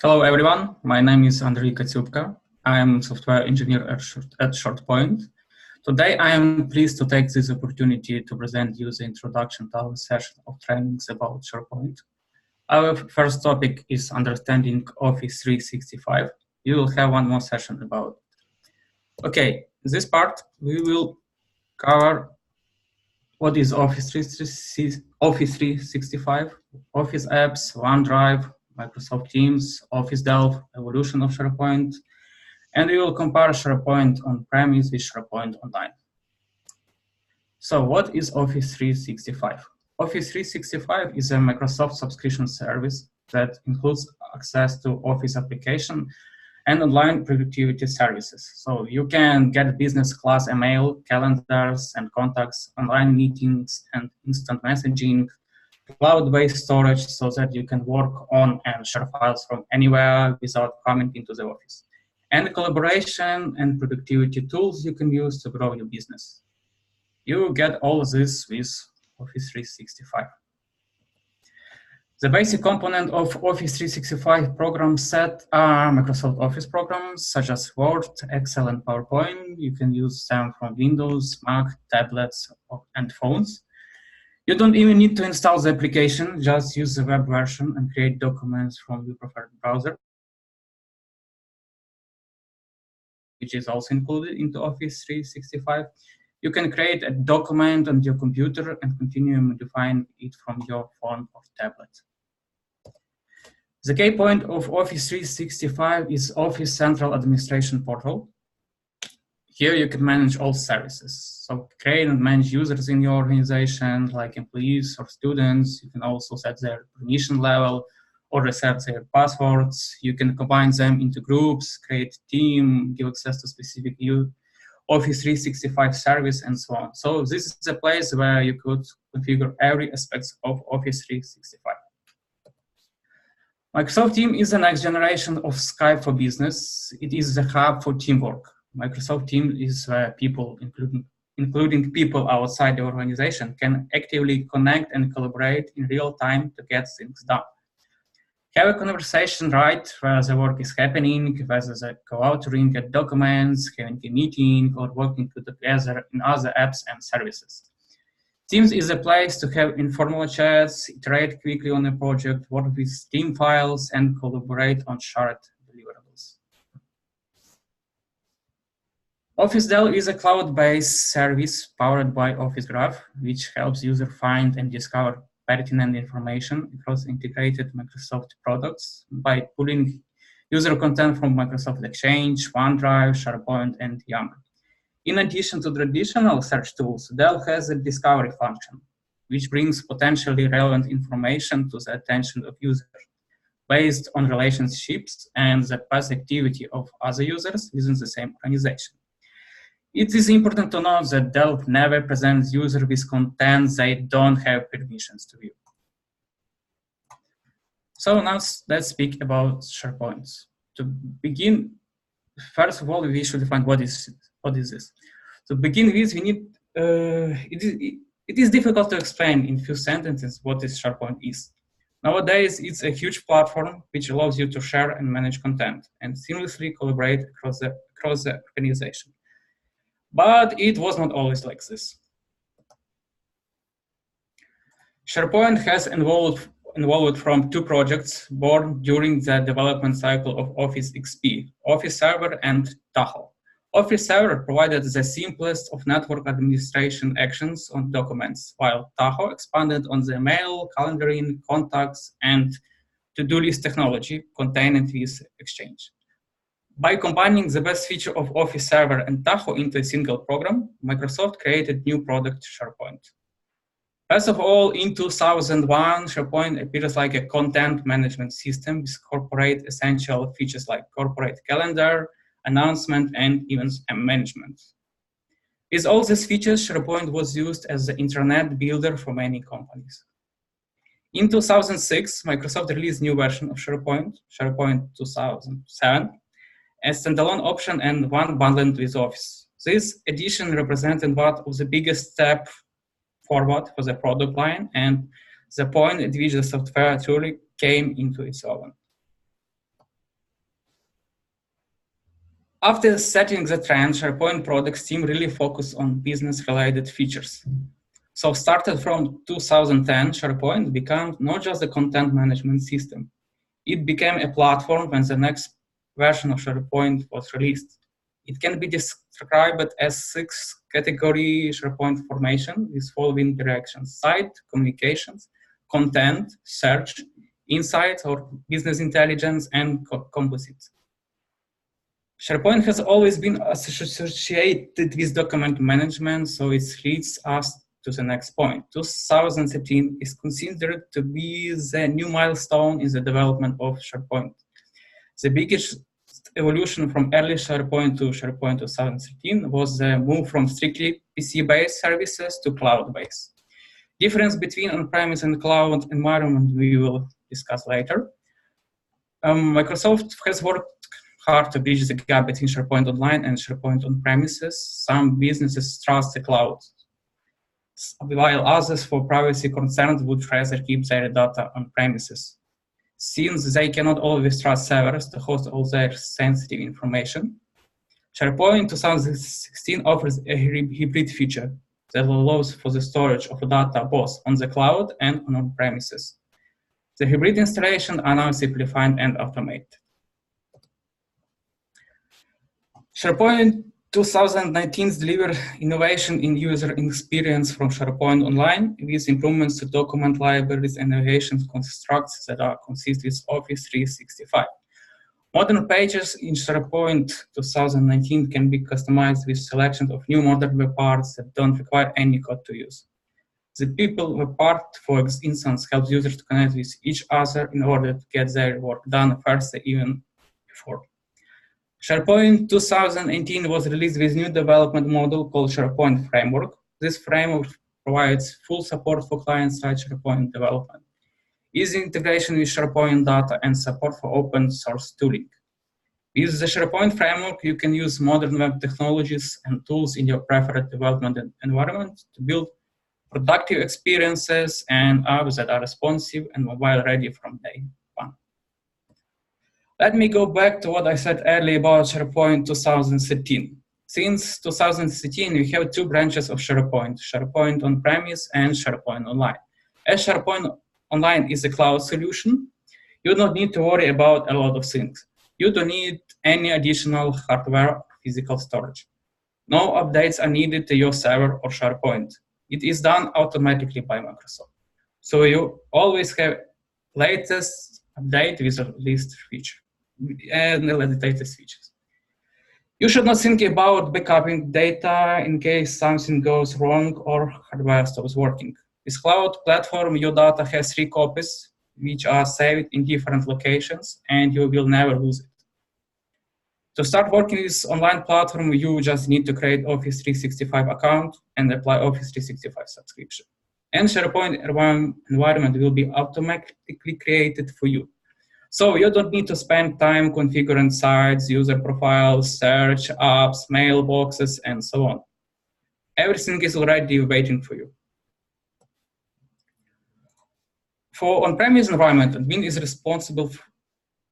Hello everyone, my name is Andrei Katyubka. I am software engineer at ShortPoint. Today I am pleased to take this opportunity to present you the introduction to our session of trainings about SharePoint. Our first topic is understanding Office 365. You will have one more session about it. Okay, in this part we will cover what is Office 365, Office apps, OneDrive, Microsoft Teams, Office Delve, evolution of SharePoint, and we will compare SharePoint On-Premise with SharePoint Online. So what is Office 365? Office 365 is a Microsoft subscription service that includes access to Office application and online productivity services. So you can get business class email, calendars and contacts, online meetings and instant messaging, cloud-based storage so that you can work on and share files from anywhere without coming into the office, and collaboration and productivity tools you can use to grow your business. You get all of this with Office 365. The basic component of Office 365 program set are Microsoft Office programs such as Word, Excel, and PowerPoint. You can use them from Windows, Mac, tablets, and phones. You don't even need to install the application, just use the web version and create documents from your preferred browser, which is also included into Office 365. You can create a document on your computer and continue modifying it from your phone or tablet. The key point of Office 365 is Office Central Administration Portal. Here you can manage all services. So create and manage users in your organization, like employees or students. You can also set their permission level or reset their passwords. You can combine them into groups, create a team, give access to specific Office 365 service, and so on. So this is a place where you could configure every aspect of Office 365. Microsoft Teams is the next generation of Skype for business. It is the hub for teamwork. Microsoft Teams is where people, including people outside the organization, can actively connect and collaborate in real time to get things done. Have a conversation right where the work is happening, whether they go out to get documents, having a meeting, or working together in other apps and services. Teams is a place to have informal chats, iterate quickly on a project, work with team files, and collaborate on shared deliverables. Office Delve is a cloud-based service powered by Office Graph, which helps users find and discover pertinent information across integrated Microsoft products by pulling user content from Microsoft Exchange, OneDrive, SharePoint, and Yammer. In addition to traditional search tools, Delve has a discovery function, which brings potentially relevant information to the attention of users based on relationships and the past activity of other users within the same organization. It is important to note that Delve never presents users with content they don't have permissions to view. So now let's speak about SharePoint. To begin, first of all, we should define what is this. To begin with, we need, it is difficult to explain in few sentences what this SharePoint is. Nowadays, it's a huge platform which allows you to share and manage content and seamlessly collaborate across the organization. But it was not always like this. SharePoint has evolved from two projects born during the development cycle of Office XP, Office Server and Tahoe. Office Server provided the simplest of network administration actions on documents, while Tahoe expanded on the mail, calendaring, contacts, and to-do list technology contained with Exchange. By combining the best feature of Office Server and Tahoe into a single program, Microsoft created new product SharePoint. First of all, in 2001, SharePoint appears like a content management system with corporate essential features like corporate calendar, announcement, and events management. With all these features, SharePoint was used as the internet builder for many companies. In 2006, Microsoft released a new version of SharePoint, SharePoint 2007, a standalone option and one bundled with Office. This edition represented one of the biggest steps forward for the product line and the point at which the software truly came into its own. After setting the trend, SharePoint products team really focused on business-related features. So started from 2010, SharePoint became not just a content management system. It became a platform when the next version of SharePoint was released. It can be described as 6-category SharePoint formation with following directions: site, communications, content, search, insights or business intelligence, and composites. SharePoint has always been associated with document management, so it leads us to the next point. 2013 is considered to be the new milestone in the development of SharePoint. The biggest evolution from early SharePoint to SharePoint 2013 was the move from strictly PC-based services to cloud-based. Difference between on-premise and cloud environment we will discuss later. Microsoft has worked hard to bridge the gap between SharePoint Online and SharePoint On-Premises. Some businesses trust the cloud, while others, for privacy concerns, would rather keep their data on premises, since they cannot always trust servers to host all their sensitive information. SharePoint 2016 offers a hybrid feature that allows for the storage of data both on the cloud and on premises. The hybrid installations are now simplified and automated. SharePoint 2019 delivers innovation in user experience from SharePoint Online with improvements to document libraries and navigation constructs that are consistent with Office 365. Modern pages in SharePoint 2019 can be customized with selection of new modern web parts that don't require any code to use. The people web part, for instance, helps users to connect with each other in order to get their work done faster even before. SharePoint 2018 was released with a new development model called SharePoint Framework. This framework provides full support for client-side SharePoint development, easy integration with SharePoint data, and support for open source tooling. With the SharePoint Framework, you can use modern web technologies and tools in your preferred development environment to build productive experiences and apps that are responsive and mobile ready from day one. Let me go back to what I said earlier about SharePoint 2013. Since 2013, we have two branches of SharePoint, SharePoint On-Premise and SharePoint Online. As SharePoint Online is a cloud solution, you don't need to worry about a lot of things. You don't need any additional hardware or physical storage. No updates are needed to your server or SharePoint. It is done automatically by Microsoft. So you always have latest update with the latest feature and the latest features. You should not think about backupping data in case something goes wrong or hardware stops working. With cloud platform, your data has 3 copies, which are saved in different locations, and you will never lose it. To start working with online platform, you just need to create Office 365 account and apply Office 365 subscription. And SharePoint environment will be automatically created for you. So you don't need to spend time configuring sites, user profiles, search, apps, mailboxes, and so on. Everything is already waiting for you. For on-premise environment, admin is responsible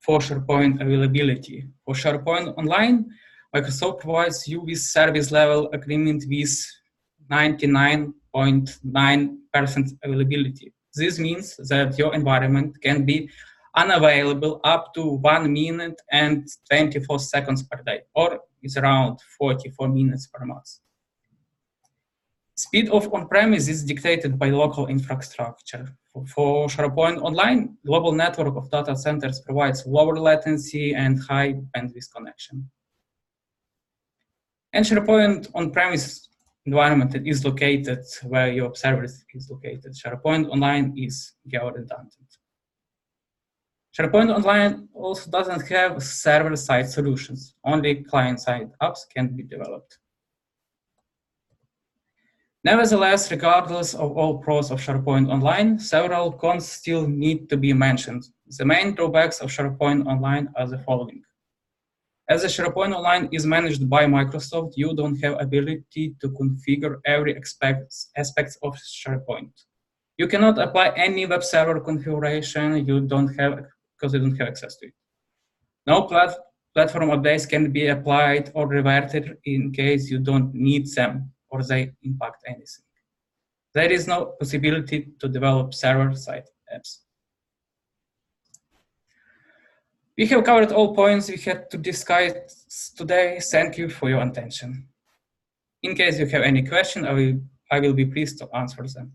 for SharePoint availability. For SharePoint Online, Microsoft provides you with service level agreement with 99.9% availability. This means that your environment can be unavailable up to 1 minute and 24 seconds per day, or it's around 44 minutes per month. Speed of on-premise is dictated by local infrastructure. For SharePoint Online, global network of data centers provides lower latency and high bandwidth connection. And SharePoint on-premise environment is located where your service is located. SharePoint Online is geo-redundant. SharePoint Online also doesn't have server-side solutions. Only client-side apps can be developed. Nevertheless, regardless of all pros of SharePoint Online, several cons still need to be mentioned. The main drawbacks of SharePoint Online are the following. As the SharePoint Online is managed by Microsoft, you don't have ability to configure every aspect of SharePoint. You cannot apply any web server configuration because you don't have access to it. No platform updates can be applied or reverted in case you don't need them or they impact anything. There is no possibility to develop server-side apps. We have covered all points we had to discuss today. Thank you for your attention. In case you have any question, I will be pleased to answer them.